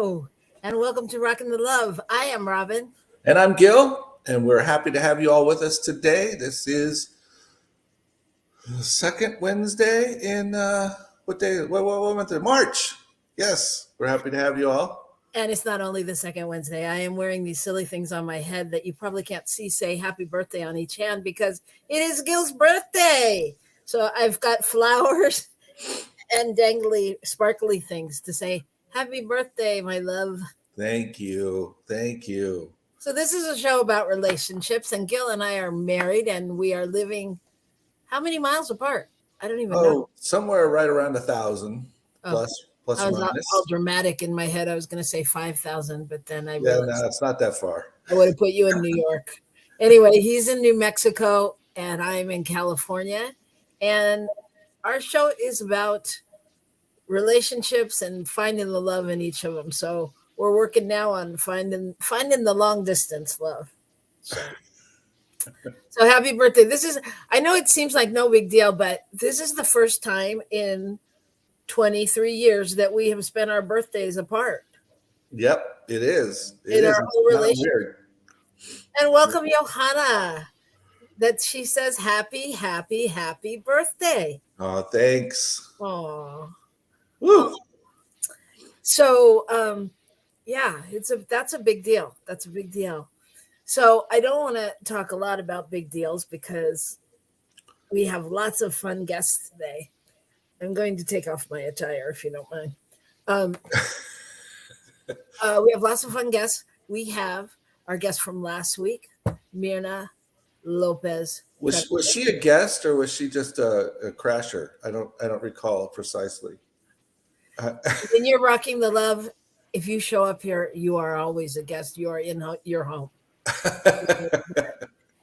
Hello, and welcome to Rockin the Love. I am Robyn. And I'm Gil, and we're happy to have you all with us today. This is the second Wednesday in what day? What month? March. Yes, we're happy to have you all. And it's not only the second Wednesday. I am wearing these silly things on my head that you probably can't see say happy birthday on each hand because it is Gil's birthday. So I've got flowers and dangly, sparkly things to say happy birthday, my love. Thank you. Thank you. So this is a show about relationships, and Gil and I are married, and we are living how many miles apart? I don't even know. Somewhere right around 1,000 plus I or was minus. all dramatic in my head. I was going to say 5,000, but then I Yeah, realized no, it's not that far. I would have put you in New York. Anyway, he's in New Mexico, and I'm in California, and our show is about relationships and finding the love in each of them. So we're working now on finding the long distance love. So happy birthday. I know it seems like no big deal, but this is the first time in 23 years that we have spent our birthdays apart. Yep, it is. In our whole It's not relationship. weird. And welcome Johanna. That she says happy birthday. Oh, thanks. Oh. Woo. So yeah, that's a big deal. That's a big deal. So I don't want to talk a lot about big deals because we have lots of fun guests today. I'm going to take off my attire if you don't mind. We have lots of fun guests. We have our guest from last week, Myrna Lopez. Was she a guest or was she just a crasher? I don't recall precisely. When you're rocking the love, if you show up here, you are always a guest. You are in your home.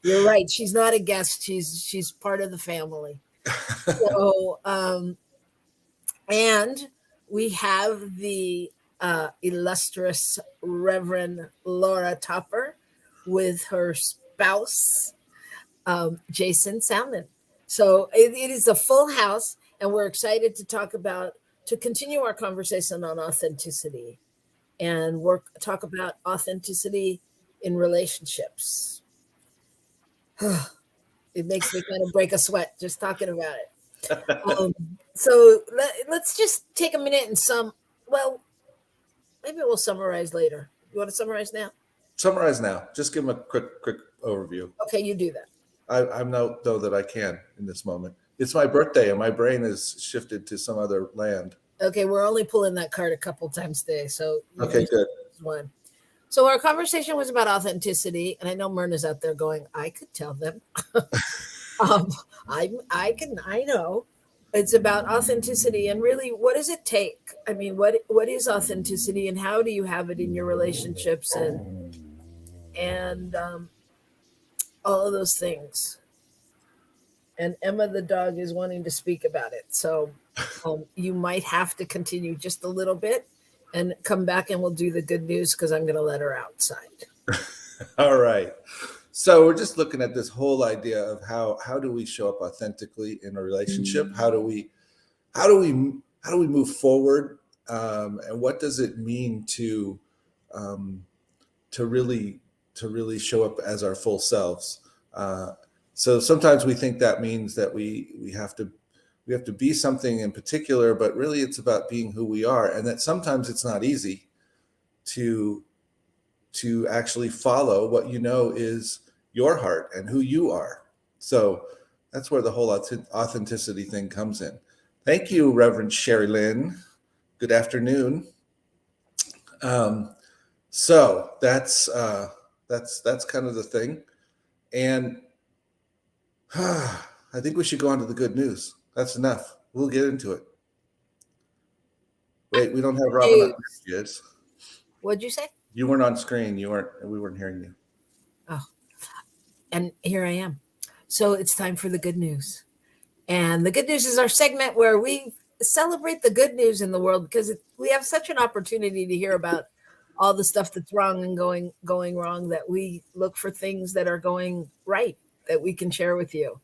You're right. She's not a guest. She's part of the family. So, and we have the illustrious Reverend Laura Topper with her spouse, Jason Salmon. So it is a full house, and we're excited to continue our conversation on authenticity and talk about authenticity in relationships. It makes me kind of break a sweat just talking about it. So let's just take a minute and maybe we'll summarize later. You want to summarize now? Summarize now. Just give them a quick overview. Okay, you do that. I know though that I can in this moment. It's my birthday and my brain is shifted to some other land. Okay, we're only pulling that card a couple times today. So okay, good. One. So our conversation was about authenticity, and I know Myrna's out there going, I could tell them. I know. It's about authenticity and really what does it take? I mean, what is authenticity and how do you have it in your relationships and all of those things. And Emma the dog is wanting to speak about it. So you might have to continue just a little bit and come back and we'll do the good news because I'm going to let her outside. All right. So we're just looking at this whole idea of how do we show up authentically in a relationship? How do we move forward? And what does it mean to really show up as our full selves? So sometimes we think that means that we have to be something in particular, but really it's about being who we are, and that sometimes it's not easy to actually follow what you know is your heart and who you are. So that's where the whole authenticity thing comes in. Thank you, Reverend Sherry Lynn. Good afternoon. So that's kind of the thing, and I think we should go on to the good news. That's enough. We'll get into it. Wait, we don't have Robyn on screen. What'd you say? You weren't on screen. We weren't hearing you. Oh, and here I am. So it's time for the good news. And the good news is our segment where we celebrate the good news in the world because we have such an opportunity to hear about all the stuff that's wrong and going wrong that we look for things that are going right that we can share with you.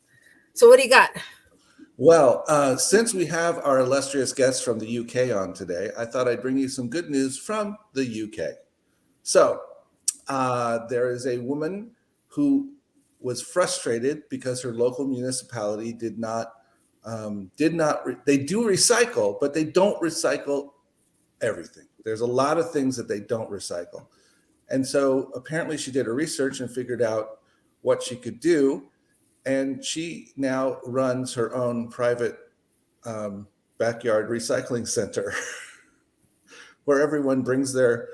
So what do you got? Well, since we have our illustrious guest from the UK on today, I thought I'd bring you some good news from the UK. So, there is a woman who was frustrated because her local municipality they do recycle, but they don't recycle everything. There's a lot of things that they don't recycle. And so apparently she did her research and figured out what she could do. And she now runs her own private backyard recycling center where everyone brings their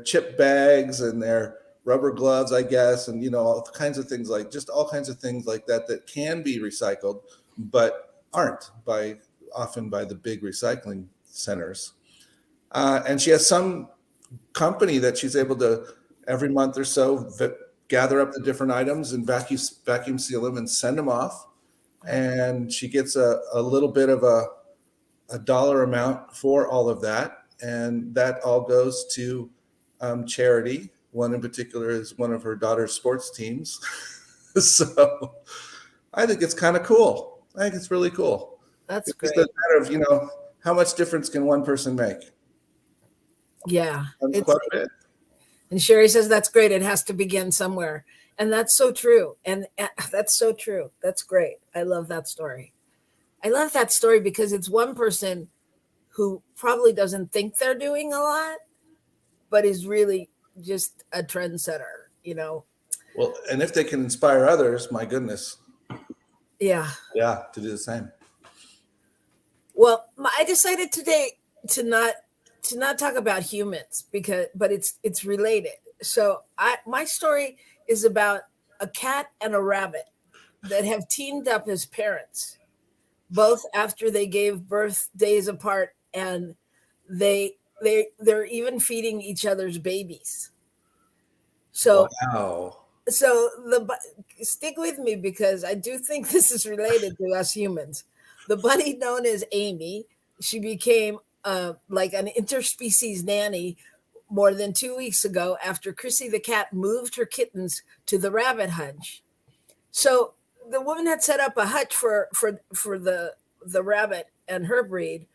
chip bags and their rubber gloves, I guess, and all kinds of things all kinds of things like that that can be recycled, but aren't often by the big recycling centers. And she has some company that she's able to every month or so gather up the different items and vacuum seal them and send them off. And she gets a little bit of a dollar amount for all of that. And that all goes to charity. One in particular is one of her daughter's sports teams. So I think it's kind of cool. I think it's really cool. That's It's great. just a matter of, how much difference can one person make? Yeah. Quite a bit. And Sherry says that's great. It has to begin somewhere. And that's so true. And that's so true. That's great. I love that story. I love that story because it's one person who probably doesn't think they're doing a lot, but is really just a trendsetter, Well, and if they can inspire others, my goodness. Yeah. Yeah, to do the same. Well, I decided today to not talk about humans but it's related. So my story is about a cat and a rabbit that have teamed up as parents, both after they gave birth days apart, and they're even feeding each other's babies. So Wow. so stick with me because I do think this is related to us humans. The bunny known as Amy, she became like an interspecies nanny more than 2 weeks ago after Chrissy the cat moved her kittens to the rabbit hutch. So the woman had set up a hutch for the rabbit and her breed,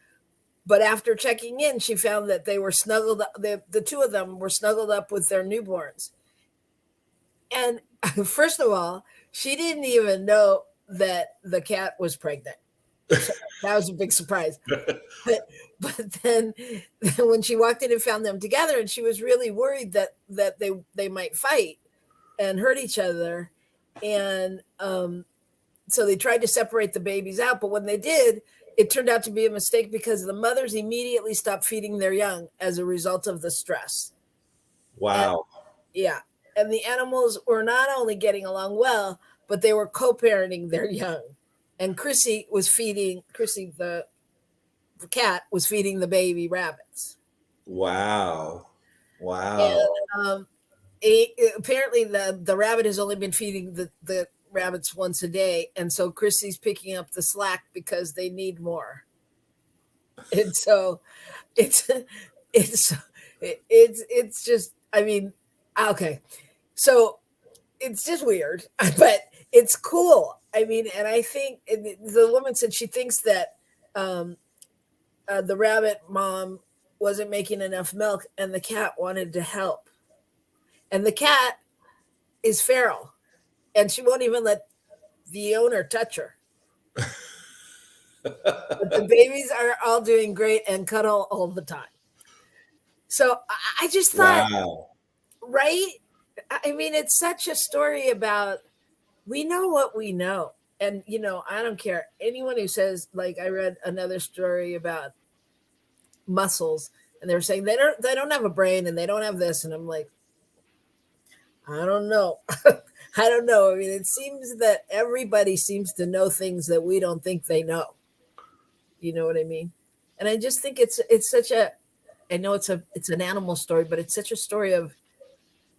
but after checking in, she found that they were snuggled up. The two of them were snuggled up with their newborns. And first of all, she didn't even know that the cat was pregnant. So that was a big surprise. But then when she walked in and found them together, and she was really worried that they might fight and hurt each other. And so they tried to separate the babies out. But when they did, it turned out to be a mistake because the mothers immediately stopped feeding their young as a result of the stress. Wow. Yeah. And the animals were not only getting along well, but they were co-parenting their young. And Chrissy, the cat, was feeding the baby rabbits. Wow. Wow. And apparently the rabbit has only been feeding the rabbits once a day. And so Chrissy's picking up the slack because they need more. And so it's just, I mean, okay. So it's just weird, but it's cool. I mean, and I think the woman said she thinks that the rabbit mom wasn't making enough milk and the cat wanted to help. And the cat is feral and she won't even let the owner touch her. But the babies are all doing great and cuddle all the time. So I just thought, wow. Right? I mean, it's such a story about we know what we know. And, I don't care. Anyone who says, like, I read another story about mussels and they were saying they don't have a brain and they don't have this. And I'm like, I don't know. I don't know. I mean, it seems that everybody seems to know things that we don't think they know. You know what I mean? And I just think it's such I know it's an animal story, but it's such a story of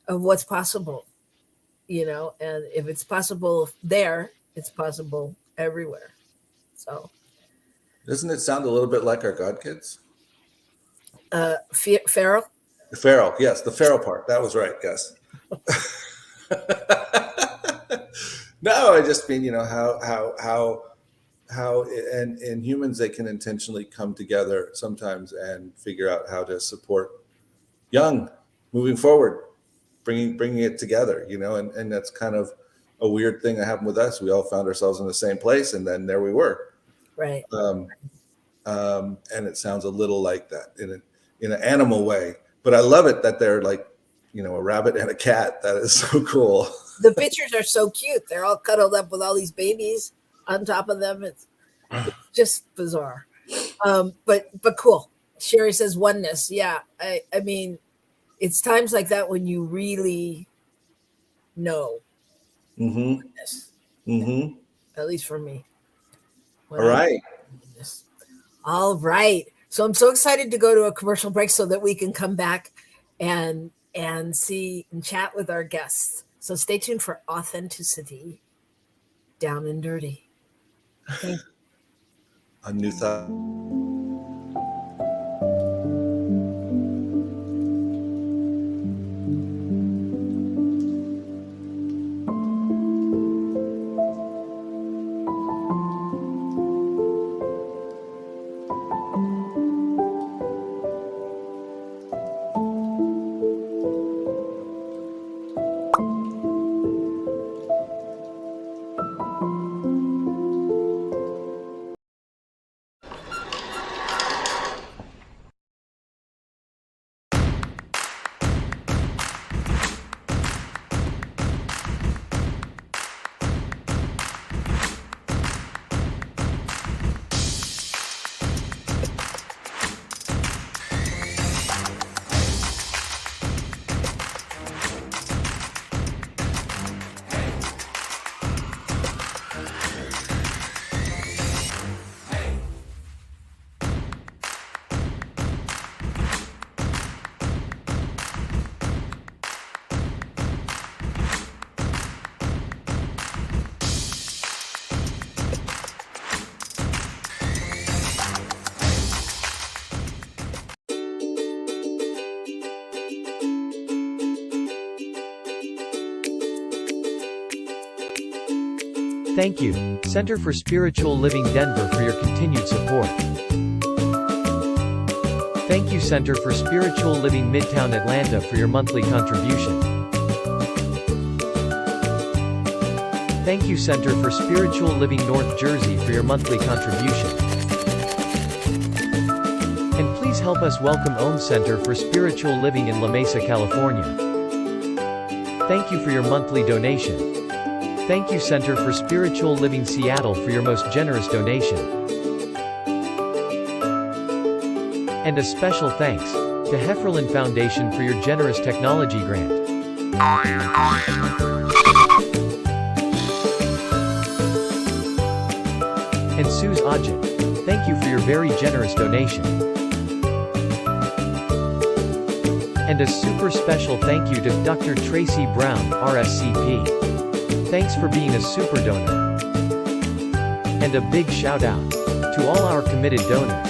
what's possible, and if it's possible there, it's possible everywhere. So Doesn't it sound a little bit like our God kids? feral. The feral, yes, the feral part. That was right, yes. No, I just mean, how how and humans, they can intentionally come together sometimes and figure out how to support young moving forward, bringing it together, and that's kind of a weird thing that happened with us. We all found ourselves in the same place, and then there we were. Right. And it sounds a little like that in an animal way, but I love it that they're like, a rabbit and a cat. That is so cool. The pictures are so cute. They're all cuddled up with all these babies on top of them. It's just bizarre. But cool. Sherry says oneness. Yeah. I mean, it's times like that when you really know oneness. Mm-hmm. At least for me. All right. All right. So I'm so excited to go to a commercial break so that we can come back and see and chat with our guests. So stay tuned for Authenticity, Down and Dirty. Okay. A new thought. Thank you, Center for Spiritual Living Denver, for your continued support. Thank you, Center for Spiritual Living Midtown Atlanta, for your monthly contribution. Thank you, Center for Spiritual Living North Jersey, for your monthly contribution. And please help us welcome Om Center for Spiritual Living in La Mesa, California. Thank you for your monthly donation. Thank you, Center for Spiritual Living Seattle, for your most generous donation. And a special thanks to Hefferlin Foundation for your generous technology grant. And Suze Ajit, thank you for your very generous donation. And a super special thank you to Dr. Tracy Brown, RSCP. Thanks for being a super donor. And a big shout out to all our committed donors.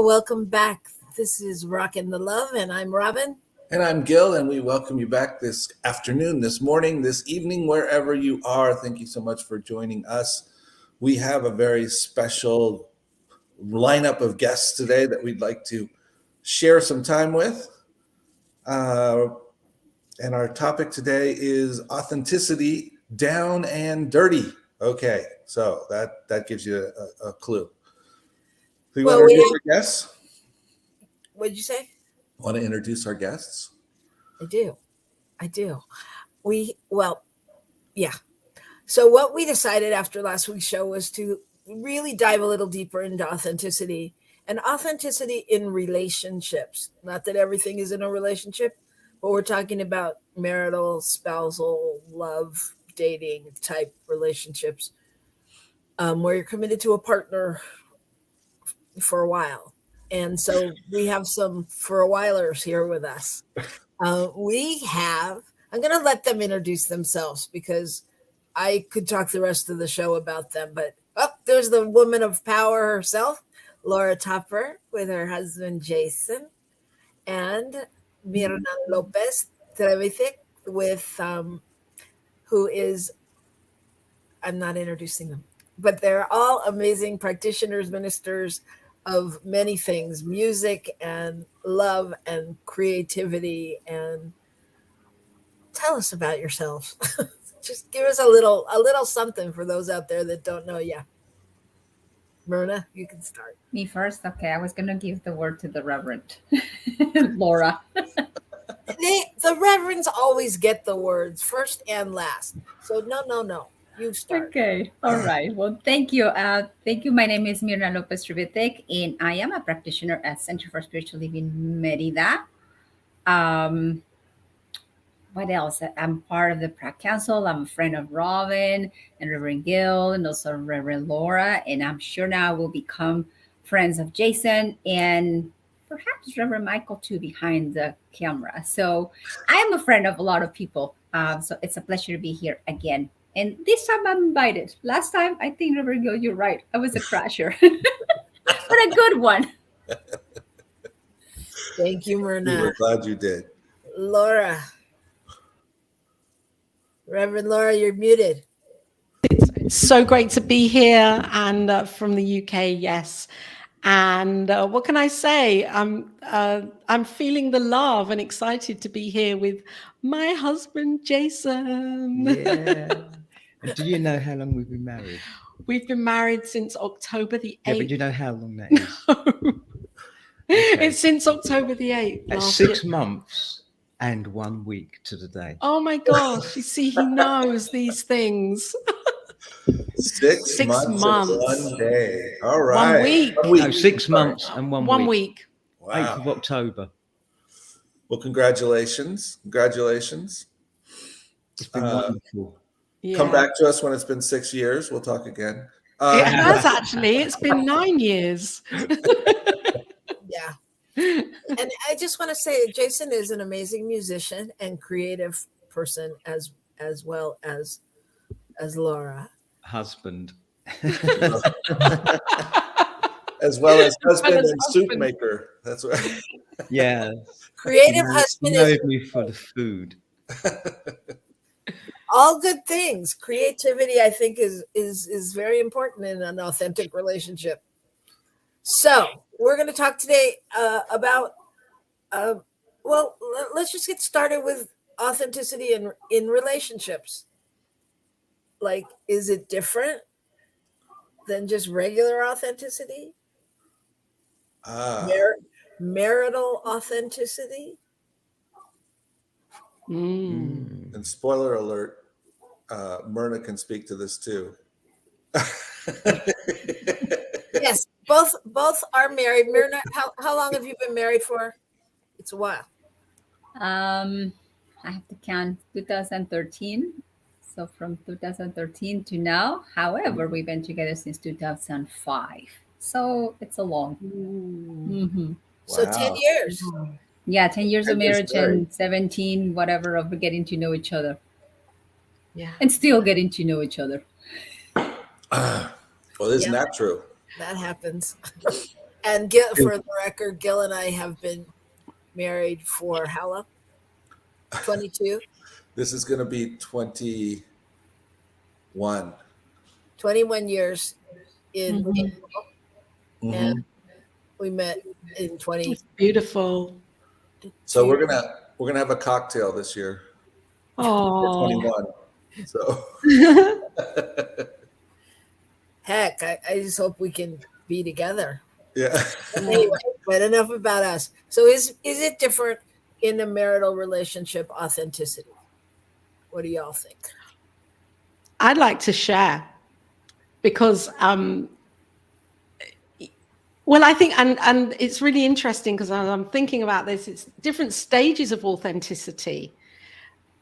Welcome back. This is Rockin the Love, and I'm Robyn. And I'm Gil, and we welcome you back this afternoon, this morning, this evening, wherever you are. Thank you so much for joining us. We have a very special lineup of guests today that we'd like to share some time with. And our topic today is authenticity, down and dirty. Okay, so that gives you a clue. Do you want Well, to we introduce have, our guests? what did you say? Want to introduce our guests? I do. I do. Well, yeah. So what we decided after last week's show was to really dive a little deeper into authenticity and authenticity in relationships. Not that everything is in a relationship, but we're talking about marital, spousal, love, dating type relationships, where you're committed to a partner for a while. And so we have some for a whilers here with us. I'm going to let them introduce themselves because I could talk the rest of the show about them. But there's the woman of power herself, Laura Topper, with her husband Jason, and Mirna Lopez Trevitic, with who is, I'm not introducing them, but they're all amazing practitioners, ministers of many things, music and love and creativity. And tell us about yourselves. Just give us a little something for those out there that don't know you. Myrna, you can start. Me first? Okay, I was going to give the word to the Reverend Laura. The reverends always get the words first and last. So no. You start. Okay, all right. Well, thank you. Thank you. My name is Mirna Lopez Tribetek, and I am a practitioner at Center for Spiritual Living Merida. What else? I'm part of the Prac Council. I'm a friend of Robyn and Rev Gil, and also Reverend Laura. And I'm sure now we'll become friends of Jason and perhaps Reverend Michael too behind the camera. So I am a friend of a lot of people. So it's a pleasure to be here again. And this time I'm invited. Last time, I think, Reverend Gil, you're right. I was a crasher, but a good one. Thank you, We Myrna. were glad you did. Laura. Reverend Laura, you're muted. It's so great to be here and from the UK, yes. And what can I say? I'm feeling the love and excited to be here with my husband, Jason. Yeah. And do you know how long we've been married? We've been married since October the 8th. Yeah, but do you know how long that is? Okay. It's since October the 8th. That's last 6 year. months and 1 week to the day. Oh my gosh. You see, he knows these things. 6 6 months, months. and 1 day. All right. 1 week. No, 6 months and 1 week. 1 week. 8th of Wow. October. Well, congratulations. Congratulations. It's been wonderful. Yeah. Come back to us when it's been 6 years. We'll talk again. It has actually. It's been 9 years. Yeah. And I just want to say that Jason is an amazing musician and creative person as well as Laura. Husband. As well as husband as and soup husband. maker. That's right. Yeah. Creative He husband knows is me for the food. all good things. Creativity, I think, is very important in an authentic relationship. So we're going to talk today about let's just get started with authenticity in relationships. Like, is it different than just regular authenticity? Marital authenticity? And spoiler alert, Myrna can speak to this too. Yes, both are married. Myrna, how long have you been married for? It's a while. I have to count 2013. So from 2013 to now. However, we've been together since 2005. So it's a long. Mm-hmm. So Wow. 10 years. Yeah, 10 years of 10 years marriage married. and 17, whatever, of getting to know each other. Yeah. And still getting to know each other. Well, isn't that true? That happens. And Gil, for the record, Gil and I have been married for how long? 22? This is going to be 21. 21 years in Mhm. April. And we met in 20. Beautiful. So we're gonna have a cocktail this year for Oh. 21. So Heck, I just hope we can be together. Yeah. Anyway, but enough about us. So is it different in a marital relationship, authenticity? What do y'all think? I'd like to share because well, I think, and it's really interesting because as I'm thinking about this, it's different stages of authenticity.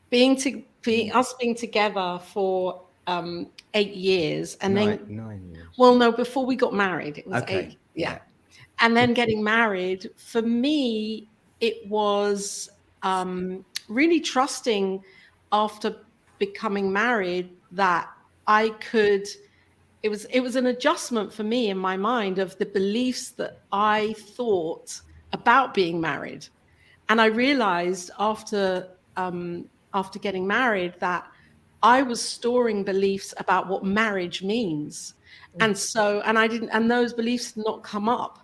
Being together for 8 years, and then 9 years. well, no, before we got married, it was Okay. 8. Yeah, and then getting married for me, it was really trusting after becoming married that I could. It was an adjustment for me in my mind of the beliefs that I thought about being married, and I realized after getting married that I was storing beliefs about what marriage means, and those beliefs did not come up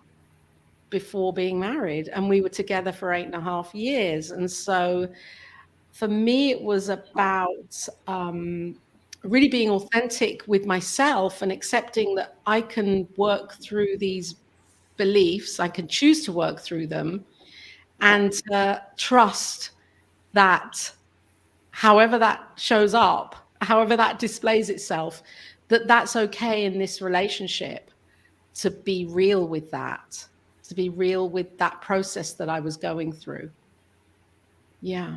before being married, and we were together for 8.5 years, and so for me it was about really being authentic with myself and accepting that I can work through these beliefs, I can choose to work through them, and trust that however that shows up, however that displays itself, that's okay in this relationship, to be real with that, to be real with that process that I was going through. Yeah.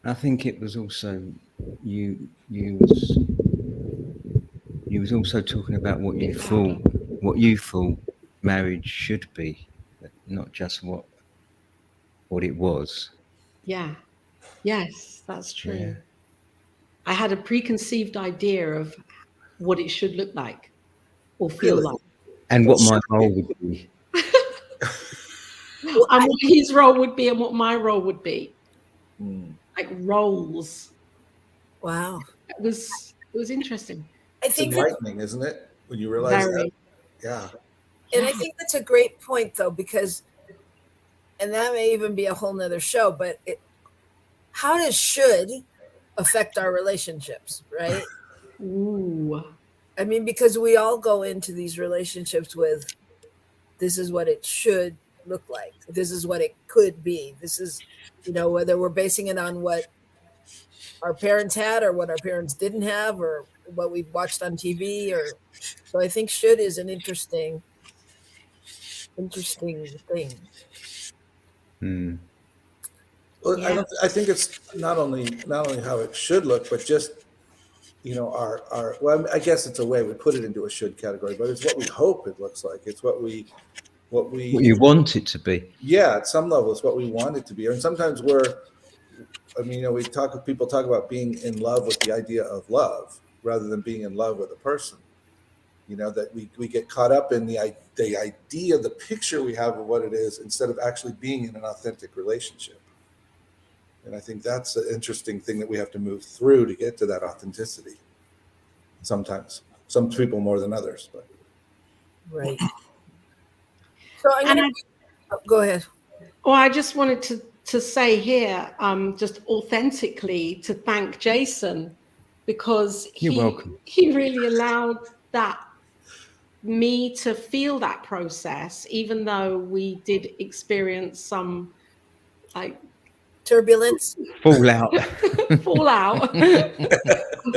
I think it was also you was also talking about what you thought marriage should be, not just what it was. Yeah. Yes, that's true. Yeah. I had a preconceived idea of what it should look like or feel Really? like. And what my role would be. Well, And what his role would be and what my role would be. Mm. Like roles. wow. It was interesting. I It's think that, enlightening, isn't it? When you realize that. Very. Yeah. and I think that's a great point though, because, and that may even be a whole nother show, but how does should affect our relationships, right? Ooh. I mean, because we all go into these relationships with, this is what it should look like. This is what it could be. This is, whether we're basing it on what our parents had or what our parents didn't have or what we've watched on TV, or so I think should is an interesting thing. Hmm. Well, Yeah. I think it's not only how it should look, but just our well, I guess it's a way we put it into a should category, but it's what we hope it looks like. It's what What you want it to be. yeah, at some level, it's what we want it to be. And sometimes people talk about being in love with the idea of love rather than being in love with a person. That we get caught up in the idea, the picture we have of what it is, instead of actually being in an authentic relationship. And I think that's an interesting thing that we have to move through to get to that authenticity. Sometimes, some people more than others, but Right. So I'm And going to go ahead. Well, I just wanted to say here, just authentically, to thank Jason, because You're welcome. he really allowed me to feel that process, even though we did experience some like Turbulence. Fallout. fallout and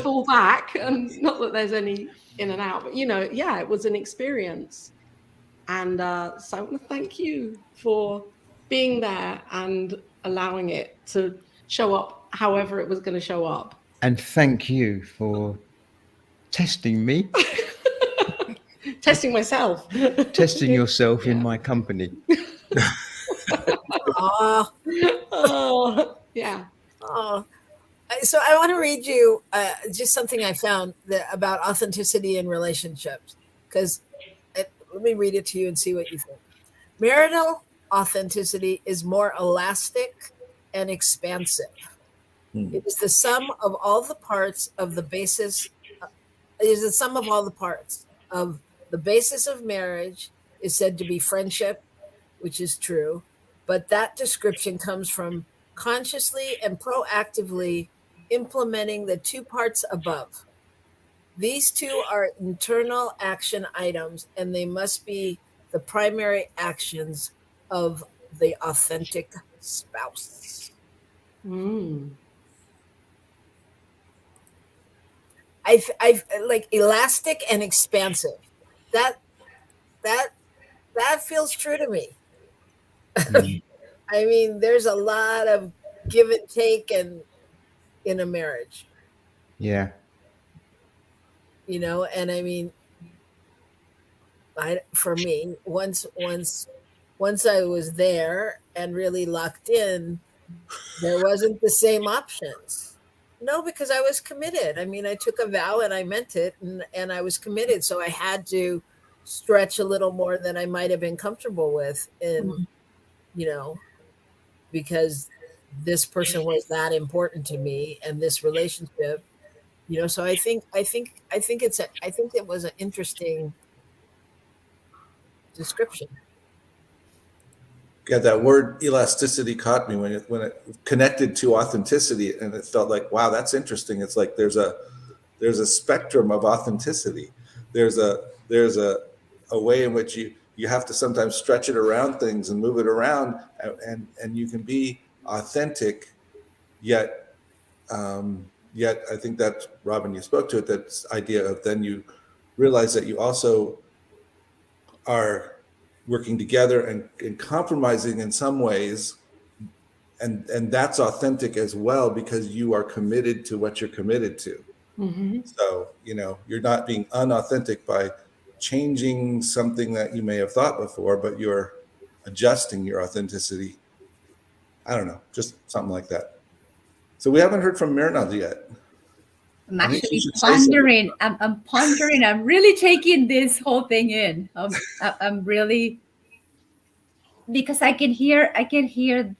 fall back, and not that there's any in and out, but yeah, it was an experience. And so I want to thank you for being there and allowing it to show up however it was going to show up. And thank you for testing me, Testing myself. testing yourself in Yeah. my company. Oh, Yeah. so I want to read you just something I found about authenticity in relationships, because let me read it to you and see what you think. Marital authenticity is more elastic and expansive. It is the sum of all the parts of the basis. It is the sum of all the parts of the basis of marriage is said to be friendship, which is true, but that description comes from consciously and proactively implementing the two parts above. These two are internal action items, and they must be the primary actions of the authentic spouse. I like elastic and expansive. That that that feels true to me. Mm. I mean, there's a lot of give and take and in a marriage, Yeah. and I mean, for me, once I was there and really locked in, there wasn't the same options. No, because I was committed. I mean, I took a vow and I meant it, and I was committed. So I had to stretch a little more than I might have been comfortable with, you know, because this person was that important to me and this relationship. So I think it was an interesting description. Yeah, that word elasticity caught me when it connected to authenticity, and it felt like, wow, that's interesting. It's like there's a spectrum of authenticity. There's a way in which you have to sometimes stretch it around things and move it around, and you can be authentic, yet yet I think that, Robyn, you spoke to it, that idea of then you realize that you also are working together and compromising in some ways, and that's authentic as well, because you are committed to what you're committed to. So you're not being unauthentic by changing something that you may have thought before, but you're adjusting your authenticity. I don't know, just something like that. So we haven't heard from Myrna yet. I'm I think she actually should say something. pondering. I'm pondering. I'm really taking this whole thing in. I'm really, because I can hear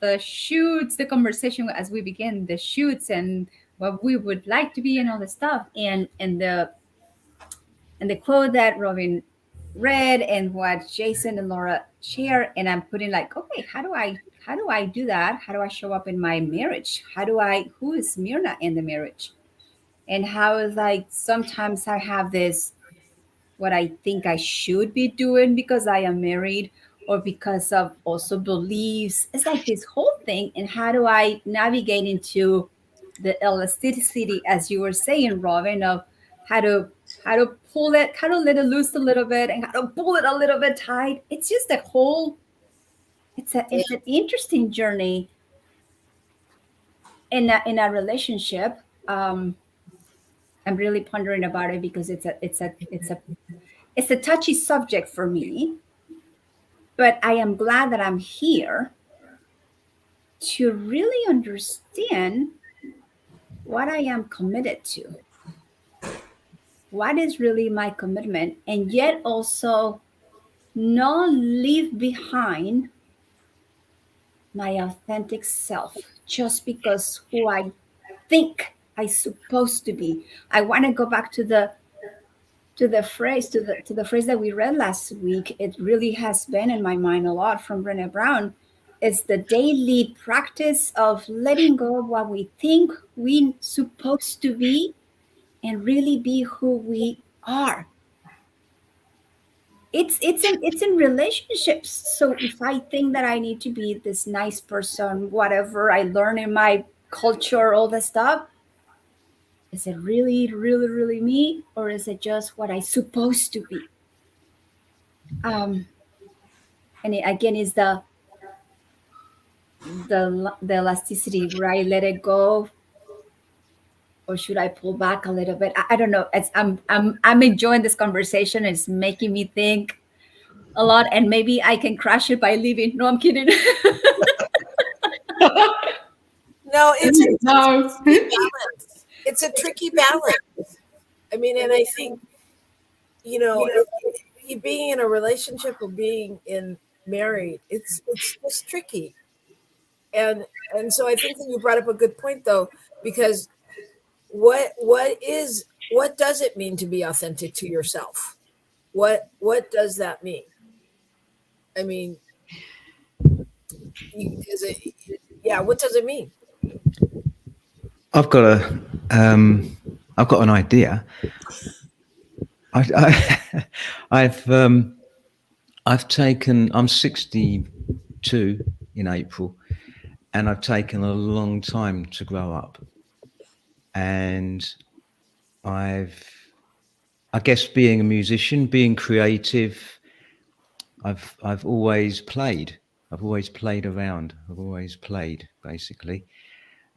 the shoots, the conversation as we begin, the shoots and what we would like to be and all the stuff, and the quote that Robyn read and what Jason and Laura share, and I'm putting like, okay, how do I do that? How do I show up in my marriage? Who is Myrna in the marriage? And how is, like, sometimes I have this, what I think I should be doing because I am married, or because of also beliefs. It's like this whole thing. And how do I navigate into the elasticity, as you were saying, Robyn, of how to pull it, how to let it loose a little bit, and how to pull it a little bit tight. It's just a whole. It's an interesting journey in a relationship. I'm really pondering about it because it's a touchy subject for me, but I am glad that I'm here to really understand what I am committed to. What is really my commitment, and yet also not leave behind my authentic self just because who I think I'm supposed to be. I want to go back to the phrase that we read last week. It really has been in my mind a lot, from Brené Brown. It's the daily practice of letting go of what we think we're supposed to be and really be who we are. It's in relationships. So if I think that I need to be this nice person, whatever I learn in my culture, all that stuff, is it really, really, really me, or is it just what I'm supposed to be? And it, again, is the elasticity, where I let it go, or should I pull back a little bit? I don't know. I'm enjoying this conversation. It's making me think a lot, and maybe I can crash it by leaving. No, I'm kidding. No, No. it's a tricky balance. I mean, and I think being in a relationship or being in married, it's just tricky. And so I think that you brought up a good point, though, because what does it mean to be authentic to yourself? What does that mean? I mean, what does it mean? I've got an idea. I've I'm 62 in April, and I've taken a long time to grow up. And I guess being a musician, being creative, I've always played. I've always played around. I've always played, basically.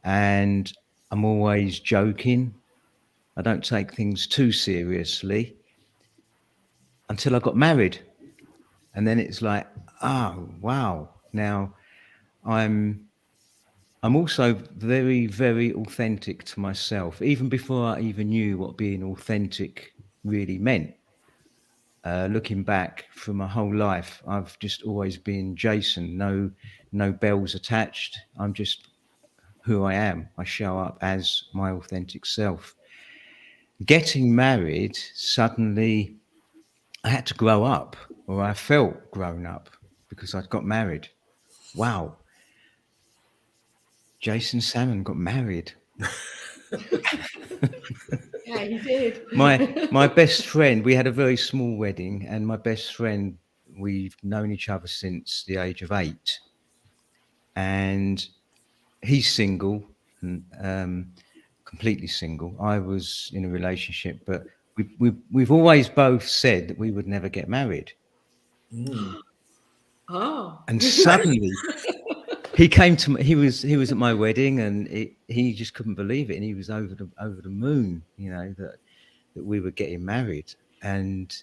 And I'm always joking. I don't take things too seriously until I got married. And then it's like, oh, wow. Now I'm also very, very authentic to myself, even before I even knew what being authentic really meant. Looking back through my whole life, I've just always been Jason. No bells attached. I'm just who I am. I show up as my authentic self. Getting married, suddenly I had to grow up, or I felt grown up because I'd got married. Wow. Jason Salmon got married. Yeah, he did. My best friend, we had a very small wedding, and my best friend, we've known each other since the age of 8. And he's single, and completely single. I was in a relationship, but we've always both said that we would never get married. Oh. And suddenly he came to he was at my wedding, and he just couldn't believe it, and he was over the moon, that we were getting married. And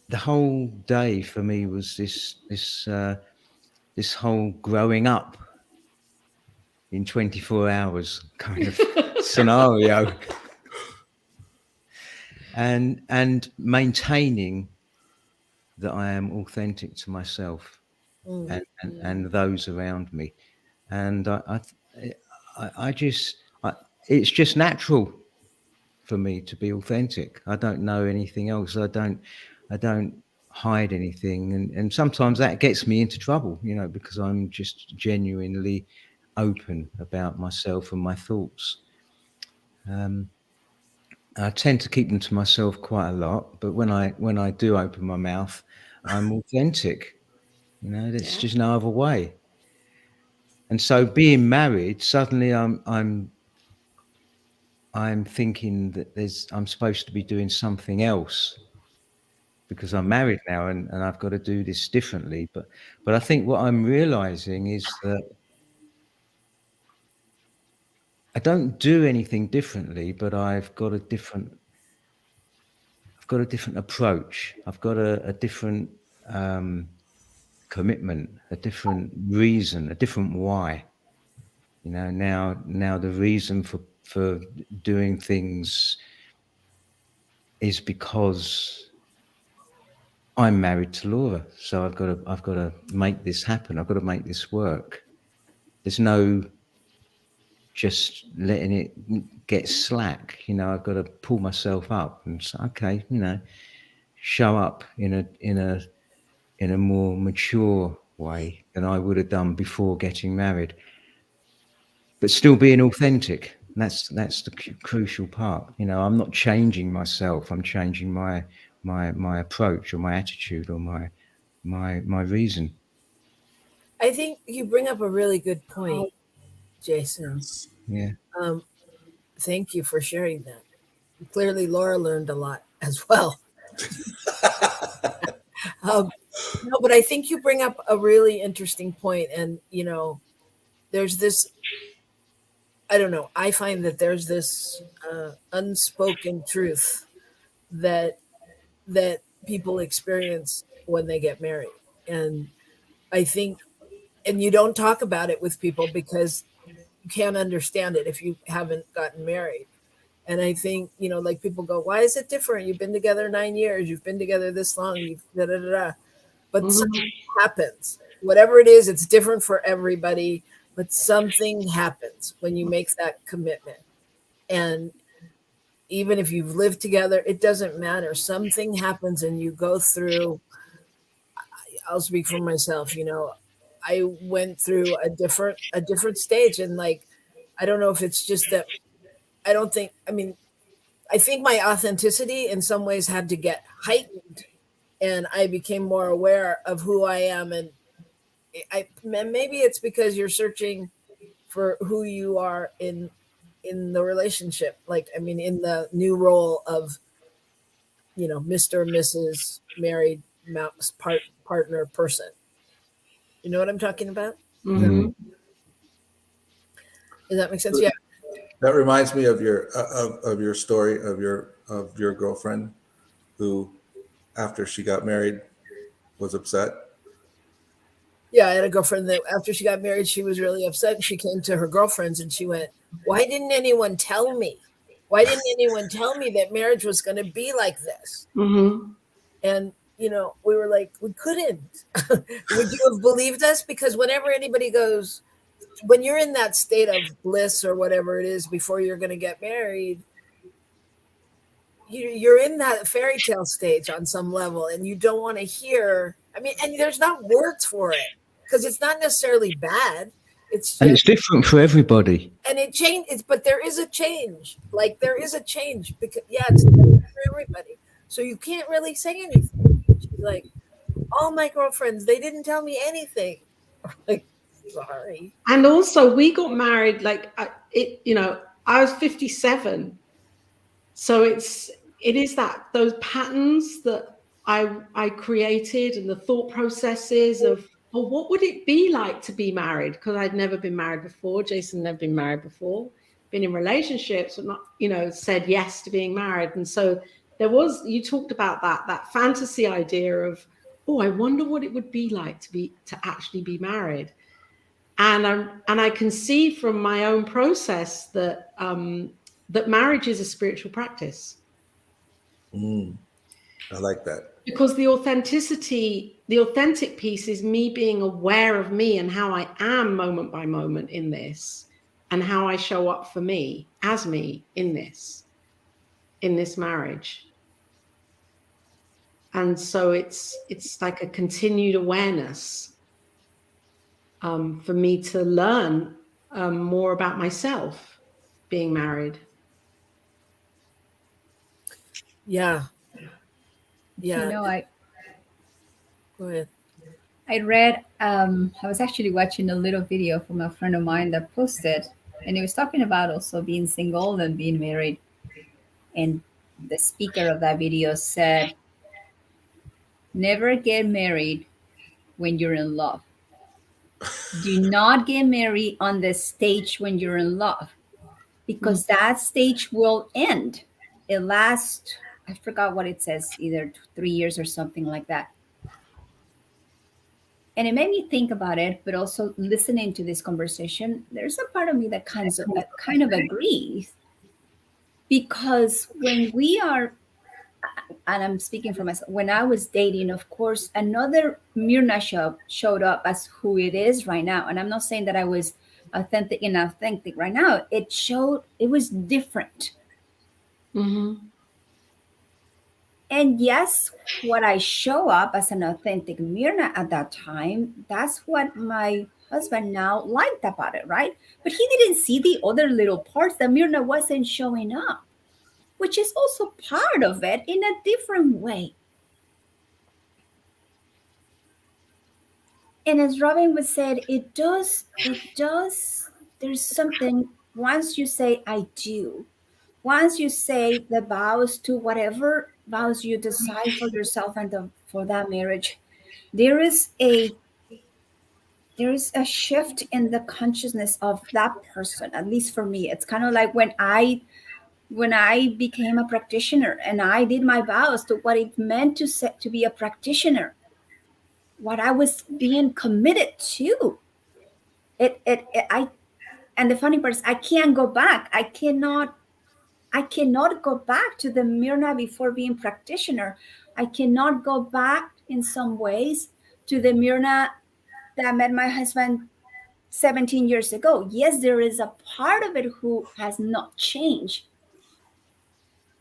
the whole day for me was this whole growing up in 24 hours kind of scenario, and maintaining that I am authentic to myself and those around me. And it's just natural for me to be authentic. I don't know anything else. I don't hide anything, and sometimes that gets me into trouble, because I'm just genuinely open about myself and my thoughts. I tend to keep them to myself quite a lot, but when I do open my mouth, I'm authentic. There's just no other way. And so, being married, suddenly I'm thinking that I'm supposed to be doing something else because I'm married now, and I've got to do this differently. But I think what I'm realizing is that I don't do anything differently, but I've got a different approach. I've got a different commitment, a different reason, a different why. Now the reason for doing things is because I'm married to Laura, so I've got to make this happen. I've got to make this work. There's no just letting it get slack. I've got to pull myself up and say, okay, show up in a more mature way than I would have done before getting married, but still being authentic. That's the crucial part. I'm not changing myself. I'm changing my approach or my attitude or my reason. I think you bring up a really good point, Jason. Yeah. Thank you for sharing that. Clearly, Laura learned a lot as well. No, but I think you bring up a really interesting point, and there's this. I don't know. I find that there's this unspoken truth that people experience when they get married, and I think, and you don't talk about it with people because you can't understand it if you haven't gotten married. And I think, like people go, why is it different? You've been together 9 years. You've been together this long. You've da da da da. But something happens. Whatever it is, it's different for everybody. But something happens when you make that commitment. And even if you've lived together, it doesn't matter. Something happens and you go through. I'll speak for myself. I went through a different stage, and like, I don't know if it's just that I think my authenticity in some ways had to get heightened and I became more aware of who I am. And maybe it's because you're searching for who you are in the relationship. Like, I mean, in the new role of, Mr. Mrs. married mouse partner person. You know what I'm talking about? Mhm. Does that make sense? Yeah. That reminds me of your story of your girlfriend who, after she got married, was upset. Yeah, I had a girlfriend that after she got married, she was really upset. And she came to her girlfriends and she went, "Why didn't anyone tell me? Why didn't anyone tell me that marriage was going to be like this?" Mhm. And, we were like, we couldn't. Would you have believed us? Because whenever anybody goes, when you're in that state of bliss or whatever it is before you're going to get married, you're in that fairy tale stage on some level, and you don't want to hear. I mean, and there's not words for it because it's not necessarily bad. It's And it's just, different for everybody. and it changes, but there is a change. Like, there is a change because, yeah, it's different for everybody. So you can't really say anything. She's like, all my girlfriends, they didn't tell me anything. Like, sorry. And also, we got married like I was 57, so it is that those patterns that I created and the thought processes of, well, what would it be like to be married? Because I'd never been married before. Jason never been married before. Been in relationships, but not said yes to being married. And so you talked about that fantasy idea of, oh, I wonder what it would be like to actually be married. And I can see from my own process that that marriage is a spiritual practice. I like that. Because the authentic piece is me being aware of me and how I am moment by moment in this, and how I show up for me as me in this marriage. And so it's like a continued awareness for me to learn more about myself being married. Yeah. Yeah. I Go ahead. I read, I was actually watching a little video from a friend of mine that posted, and he was talking about also being single and being married. And the speaker of that video said, never get married when you're in love. Do not get married on the stage when you're in love, because that stage will end. It lasts, I forgot what it says, either 3 years or something like that. And it made me think about it, but also listening to this conversation, there's a part of me that kind of agrees. Because when we are, and I'm speaking for myself, when I was dating, of course, another Myrna showed up as who it is right now. And I'm not saying that I was authentic right now. It was different. Mm-hmm. And yes, what I show up as an authentic Myrna at that time, that's what my husband now liked about it, right? But he didn't see the other little parts that Myrna wasn't showing up, which is also part of it in a different way. And as Robyn was said, it does, there's something, once you say, I do, once you say the vows to whatever vows you decide for yourself and for that marriage, there is a shift in the consciousness of that person. At least for me, it's kind of like when I became a practitioner and I did my vows to what it meant to be a practitioner, what I was being committed to. And the funny part is I can't go back. I cannot go back to the Myrna before being practitioner. I cannot go back in some ways to the Myrna that met my husband 17 years ago. Yes, there is a part of it who has not changed.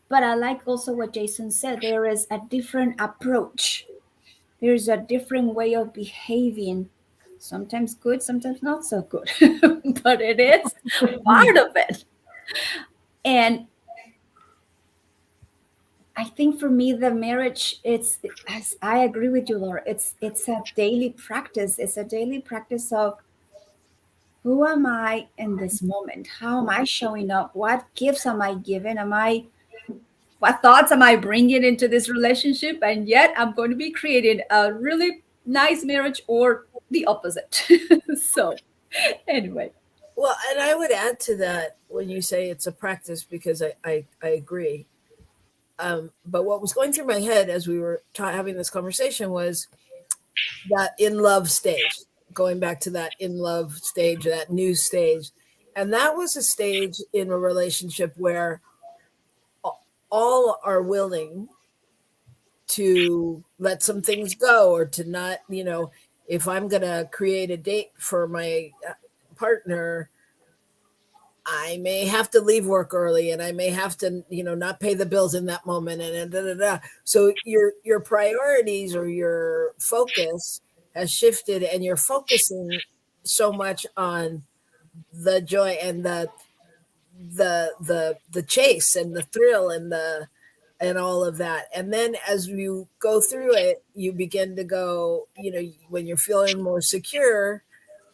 But I like also what Jason said. There is a different approach. There's a different way of behaving. Sometimes good, sometimes not so good. But it is part of it. And I think for me, the marriage, as I agree with you, Laura, it's a daily practice. It's a daily practice of who am I in this moment? How am I showing up? What gifts am I giving? What thoughts am I bringing into this relationship? And yet I'm going to be creating a really nice marriage or the opposite. So anyway. Well, and I would add to that when you say it's a practice, because I agree. But what was going through my head as we were having this conversation was that in love stage, going back to that in love stage, that new stage. And that was a stage in a relationship where all are willing to let some things go, or to not, if I'm going to create a date for my partner, I may have to leave work early, and I may have to, not pay the bills in that moment, and da, da, da. So your priorities or your focus has shifted, and you're focusing so much on the joy and the chase and the thrill and all of that. And then as you go through it, you begin to go, when you're feeling more secure,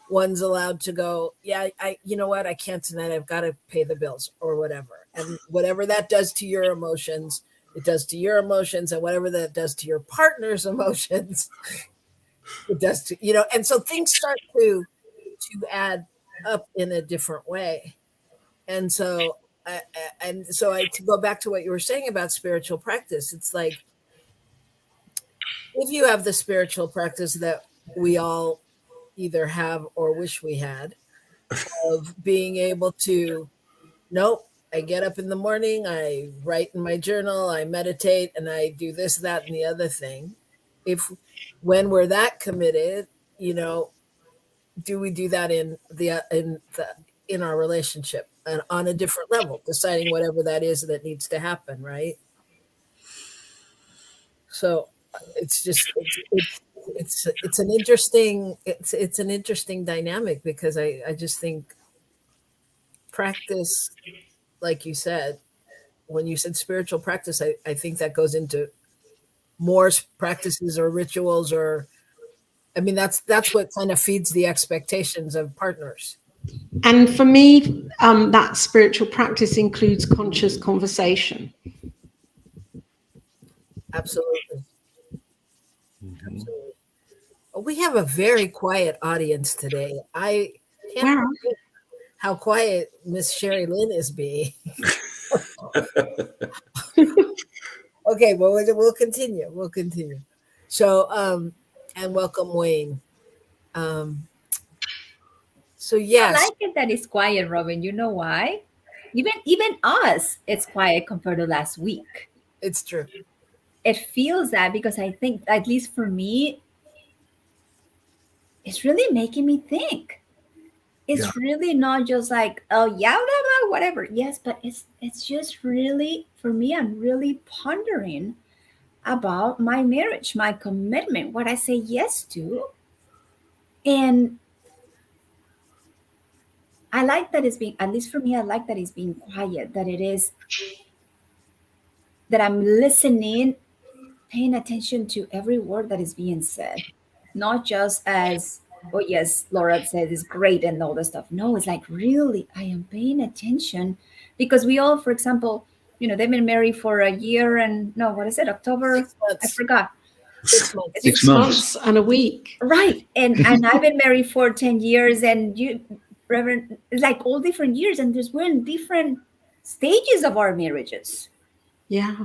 one's allowed to go, yeah, you know what, I can't tonight, I've got to pay the bills or whatever. And whatever that does to your emotions, it does to your emotions, and whatever that does to your partner's emotions, it does to, and so things start to add up in a different way. And so to go back to what you were saying about spiritual practice, it's like, if you have the spiritual practice that we all either have or wish we had, of being able to, nope, I get up in the morning, I write in my journal, I meditate, and I do this, that, and the other thing. When we're that committed, do we do that in our relationship and on a different level, deciding whatever that is that needs to happen, right? So it's just it's an interesting dynamic, because I just think practice, like you said, when you said spiritual practice, I think that goes into more practices or rituals, or that's what kind of feeds the expectations of partners. And for me, that spiritual practice includes conscious conversation. Absolutely. Absolutely. We have a very quiet audience today. I can't believe how quiet Miss Sherry Lynn is being. Okay, well, we'll continue. We'll continue. So, and welcome, Wayne. So yes, I like it that it's quiet, Robyn. You know why? Even us, it's quiet compared to last week. it's true. It feels that, because I think, at least for me, it's really making me think. It's really not just like, oh yeah, whatever. Yes, but it's just really, for me, I'm really pondering about my marriage, my commitment, what I say yes to. And I like that it's being, at least for me, I like that it's being quiet, that it is, that I'm listening, paying attention to every word that is being said, not just as, oh yes, Laura said is great and all this stuff. No, it's like, really, I am paying attention, because we all, for example, they've been married for a year and, no, what is it, October? I forgot. 6 months. 6 months and a week. Right. And I've been married for 10 years, and you, Reverend, like all different years, and we're in different stages of our marriages. Yeah.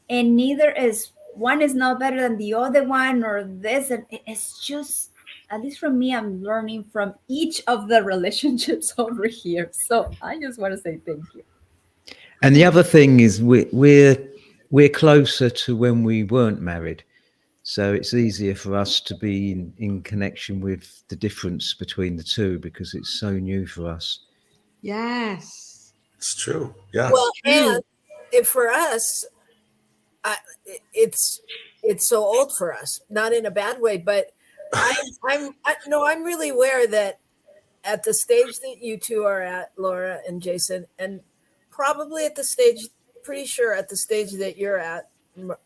And neither is, one is not better than the other one, or this. And it's just, at least for me, I'm learning from each of the relationships over here. So I just want to say thank you. And the other thing is we're closer to when we weren't married. So it's easier for us to be in connection with the difference between the two, because it's so new for us. Yes. It's true. Yeah. Well, and if for us, it's so old for us, not in a bad way, but I'm really aware that at the stage that you two are at, Laura and Jason, and probably at the stage pretty sure at the stage that you're at,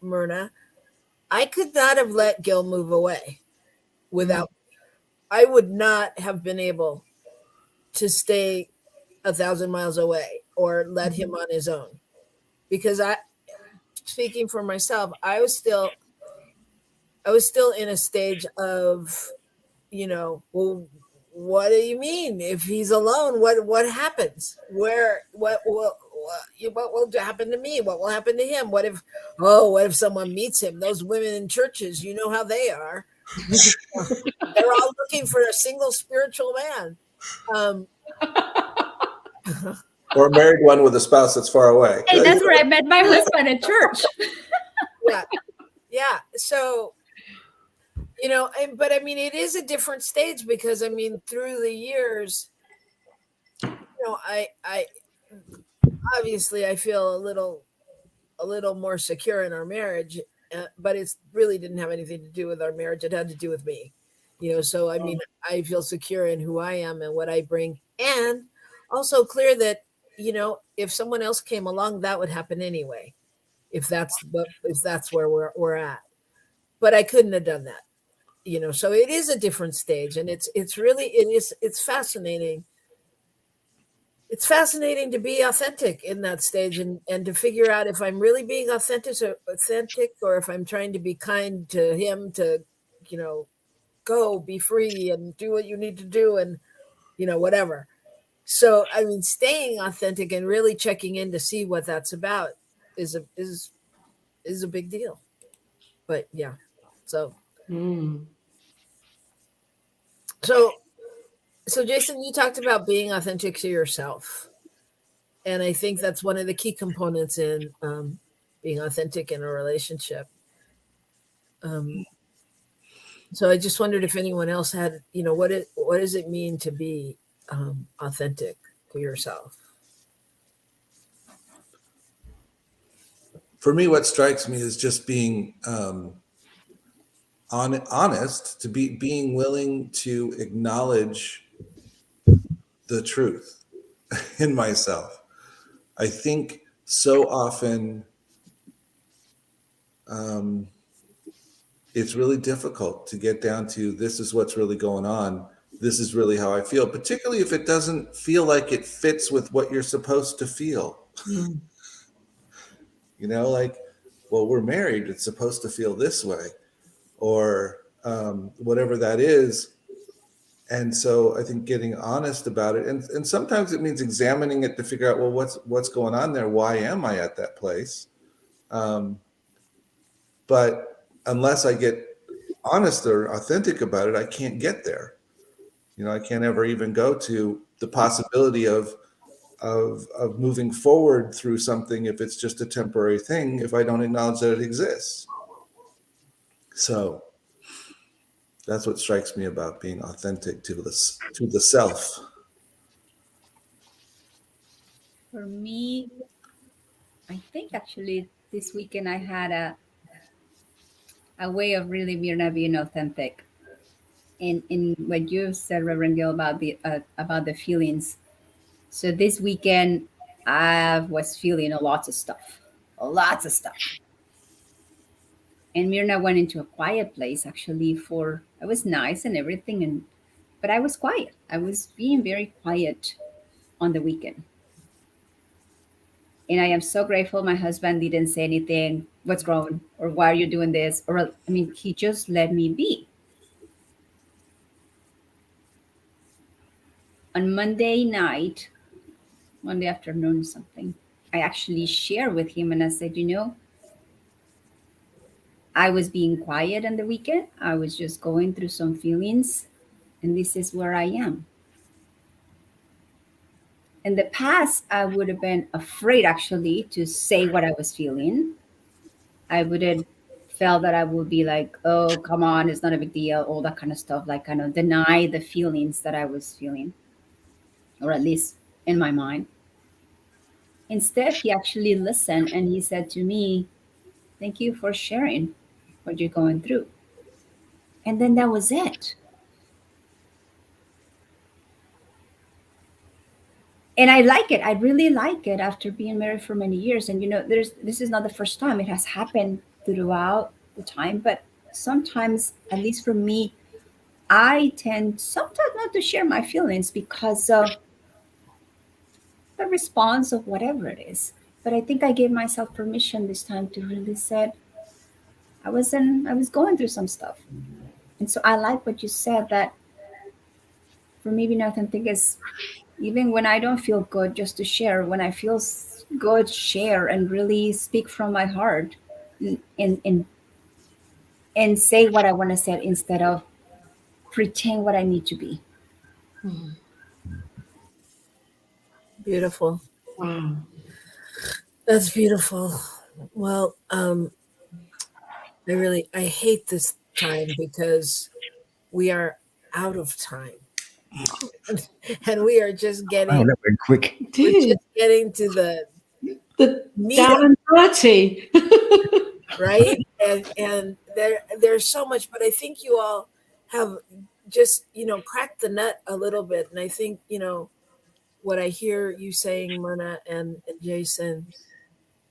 Myrna, I could not have let Gil move away without, I would not have been able to stay 1,000 miles away or let him on his own, because speaking for myself, I was still in a stage of, well, what do you mean if he's alone? What happens? What will happen to me? What will happen to him? What if someone meets him? Those women in churches, you know how they are. They're all looking for a single spiritual man. Or a married one with a spouse that's far away. Hey, that's where I met my husband at church. Yeah. So, but I mean, it is a different stage because I mean, through the years, I obviously I feel a little more secure in our marriage, but it really didn't have anything to do with our marriage. It had to do with me, So I mean, I feel secure in who I am and what I bring, and also clear that if someone else came along, that would happen anyway. If that's where we're at, but I couldn't have done that. So it is a different stage, and it's fascinating. It's fascinating to be authentic in that stage, and to figure out if I'm really being authentic, or if I'm trying to be kind to him to, go be free and do what you need to do, and whatever. So I mean, staying authentic and really checking in to see what that's about is a big deal. But yeah, so. So Jason, you talked about being authentic to yourself, and I think that's one of the key components in being authentic in a relationship. So I just wondered if anyone else had, what does it mean to be authentic to yourself? For me, what strikes me is just being honest, to being willing to acknowledge the truth in myself. I think so often it's really difficult to get down to, this is what's really going on. This is really how I feel, particularly if it doesn't feel like it fits with what you're supposed to feel. Like, well, we're married, it's supposed to feel this way, or whatever that is. And so I think getting honest about it, and sometimes it means examining it to figure out, well, what's going on there? Why am I at that place? But unless I get honest or authentic about it, I can't get there. I can't ever even go to the possibility of moving forward through something if it's just a temporary thing, if I don't acknowledge that it exists. So that's what strikes me about being authentic to the self. For me, I think actually this weekend I had a way of really being authentic. In what you said, Reverend Gil, about the feelings. So this weekend I was feeling lots of stuff. And Mirna went into a quiet place actually it was nice and everything, but I was quiet. I was being very quiet on the weekend. And I am so grateful my husband didn't say anything, what's wrong, or why are you doing this? Or I mean, he just let me be. On Monday afternoon something, I actually shared with him and I said, I was being quiet on the weekend. I was just going through some feelings, and this is where I am. In the past, I would have been afraid actually to say what I was feeling. I would have felt that I would be like, oh, come on, it's not a big deal, all that kind of stuff, like kind of deny the feelings that I was feeling, or at least in my mind. Instead, he actually listened and he said to me, thank you for sharing what you're going through. And then that was it. and I like it. I really like it after being married for many years. And this is not the first time. It has happened throughout the time, but sometimes, at least for me, I tend sometimes not to share my feelings because of the response of whatever it is. But I think I gave myself permission this time to really say I was going through some stuff. And so I like what you said, that for me being authentic is even when I don't feel good, just to share. When I feel good, share and really speak from my heart, and and say what I want to say instead of pretend what I need to be. Beautiful. Wow. That's beautiful. Well, I hate this time because we are out of time. And we are just Oh, getting that went quick. we're Did just getting to the the meat down of and dirty. right, and there's so much, but I think you all have just cracked the nut a little bit, and I think what I hear you saying, Myrna and Jason,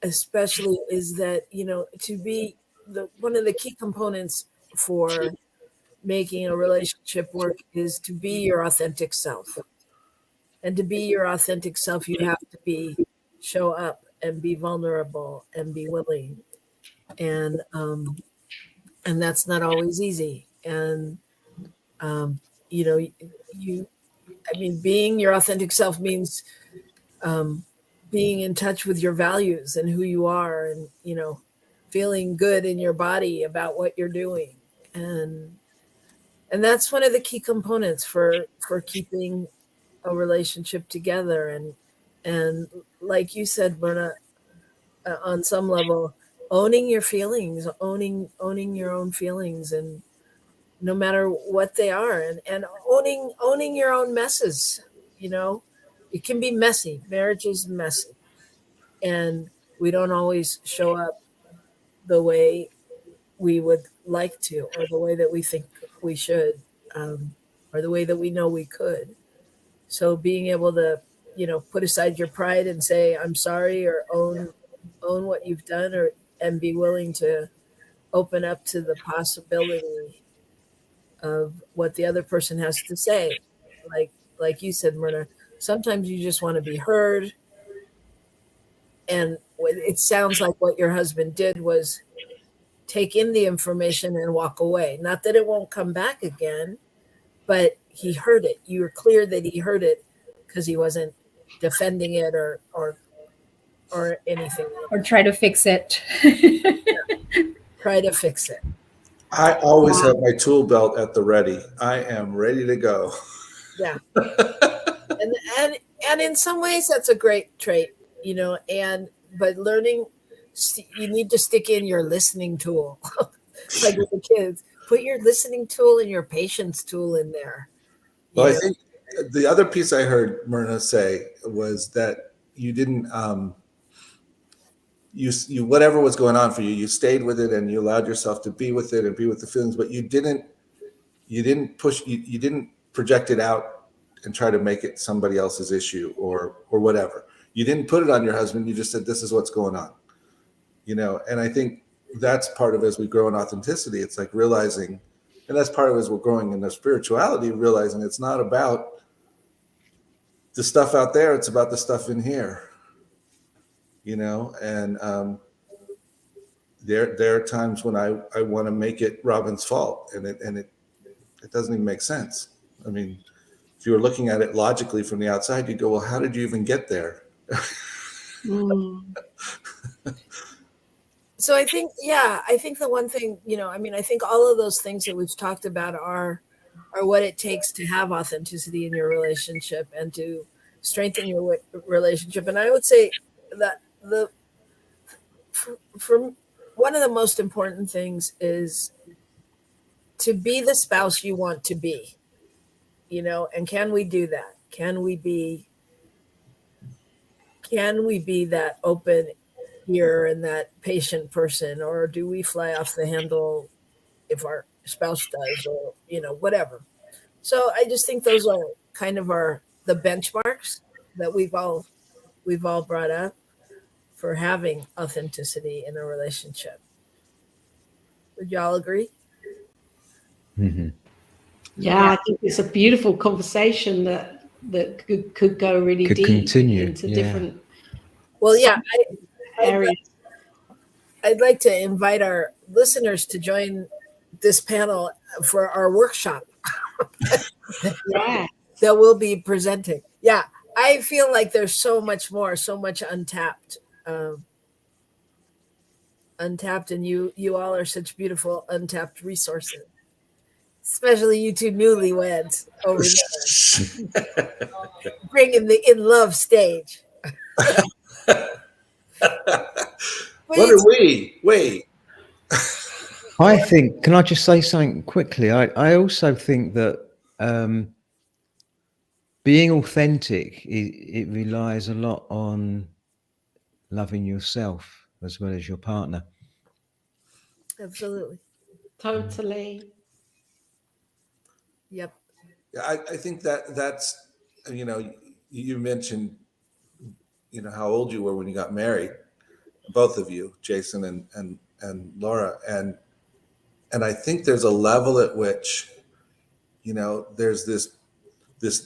especially, is that to be the one of the key components for making a relationship work is to be your authentic self. And to be your authentic self, you have to be show up and be vulnerable and be willing. And that's not always easy. And you know, you I mean, being your authentic self means um, being in touch with your values and who you are, and feeling good in your body about what you're doing. And that's one of the key components for keeping a relationship together. And like you said, Berna, on some level, owning your feelings, owning your own feelings, and no matter what they are, and owning your own messes. you know it can be messy. Marriage is messy, and we don't always show up the way we would like to, or the way that we think we should, or the way that we know we could. So being able to put aside your pride and say I'm sorry, or own what you've done, or and be willing to open up to the possibility of what the other person has to say. Like you said, Myrna, sometimes you just want to be heard. And it sounds like what your husband did was take in the information and walk away. Not that it won't come back again, but he heard it. You were clear that he heard it, because he wasn't defending it, or anything Or else. try to fix it. Try to fix it. I always have my tool belt at the ready. I am ready to go. Yeah. and and in some ways that's a great trait. And but learning, you need to stick in your listening tool. Like with the kids, put your listening tool and your patience tool in there. Well, I know? think the other piece I heard Myrna say was that you didn't you whatever was going on for you, you stayed with it and you allowed yourself to be with it and be with the feelings, but you didn't push, you didn't project it out and try to make it somebody else's issue or whatever. You didn't put it on your husband. You just said, this is what's going on. And I think that's part of, as we grow in authenticity, it's like realizing, and that's part of as we're growing in our spirituality, realizing it's not about the stuff out there, it's about the stuff in here. And there are times when I want to make it Robyn's fault, and it doesn't even make sense. I mean, if you were looking at it logically from the outside, you'd go, well, how did you even get there? So I think the one thing, I think all of those things that we've talked about are what it takes to have authenticity in your relationship and to strengthen your relationship. And I would say that for one of the most important things is to be the spouse you want to be. And can we do that? Can we be that open ear and that patient person, or do we fly off the handle if our spouse does, or whatever? So I just think those are kind of the benchmarks. that we've all brought up for having authenticity in a relationship. Would y'all agree? Mhm. Yeah, I think it's a beautiful conversation that could go really Could deep continue, into yeah. different Well, yeah, areas. I'd like to invite our listeners to join this panel for our workshop Yeah. that we'll be presenting. Yeah, I feel like there's so much more, so much untapped, and you all are such beautiful untapped resources, especially you two newlyweds over there, bringing the in love stage. What are we? Wait. I think, can I just say something quickly? I also think that being authentic, it relies a lot on loving yourself as well as your partner. Absolutely. Totally. Yep. I think that's, you know, you mentioned, you know, how old you were when you got married, both of you, Jason and Laura, and I think there's a level at which, you know, there's this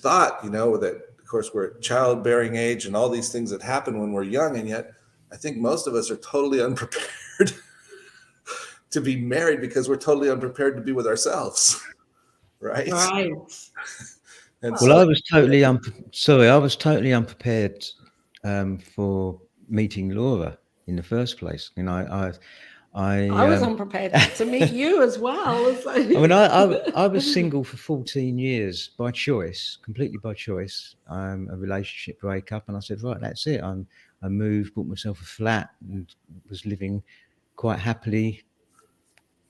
thought, you know, that of course we're at childbearing age and all these things that happen when we're young, and yet I think most of us are totally unprepared to be married because we're totally unprepared to be with ourselves, right? Right. And Well, so, I was totally I was totally unprepared for meeting Laura in the first place. You know, I was unprepared to meet you as well. So. I mean, I was single for 14 years by choice, completely by choice. A relationship breakup, and I said, right, that's it. I moved, bought myself a flat, and was living quite happily,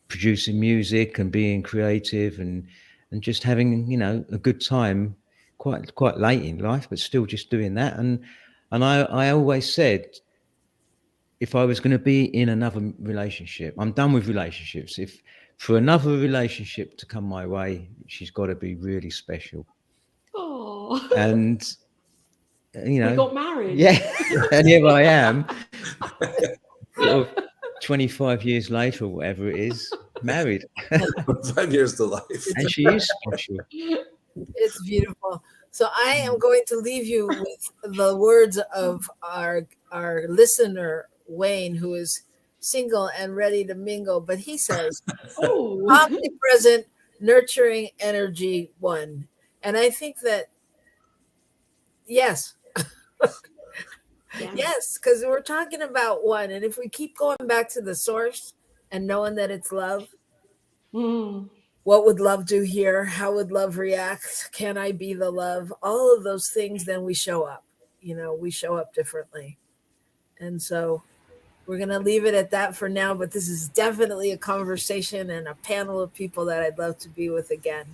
producing music and being creative and just having, you know, a good time. Quite late in life, but still just doing that. And I always said, if I was going to be in another relationship, I'm done with relationships. If for another relationship to come my way, she's got to be really special. Oh. And you know, we got married. Yeah, and here I am, sort of 25 years later or whatever it is, married. 5 years to life. And she is special. It's beautiful. So I am going to leave you with the words of our listener, Wayne, who is single and ready to mingle. But he says, Oh. omnipresent, nurturing energy one. And I think that, yes. Yes, because we're talking about one. And if we keep going back to the source and knowing that it's love, what would love do here? How would love react? Can I be the love? All of those things, then we show up. You know, we show up differently. And so we're going to leave it at that for now. But this is definitely a conversation and a panel of people that I'd love to be with again.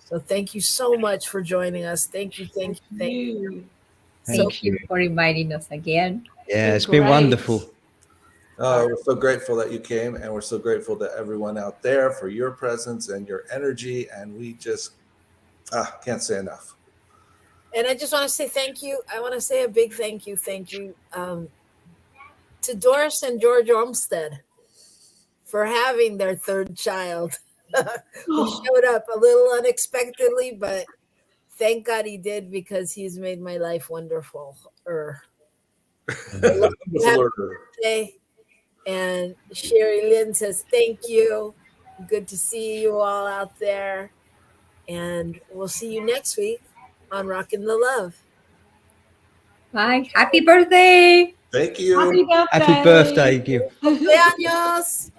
So thank you so much for joining us. Thank you. Thank you. Thank you for inviting us again. Yeah, it's been wonderful. We're so grateful that you came, and we're so grateful to everyone out there for your presence and your energy. And we just can't say enough. And I just want to say thank you. I want to say a big thank you. Thank you to Doris and George Olmsted for having their third child, who showed up a little unexpectedly, but thank God he did, because he's made my life wonderful. And Sherry Lynn says, thank you. Good to see you all out there. And we'll see you next week on Rockin the Love. Bye. Happy birthday. Thank you. Happy birthday. Happy birthday, Gil. Cumpleaños.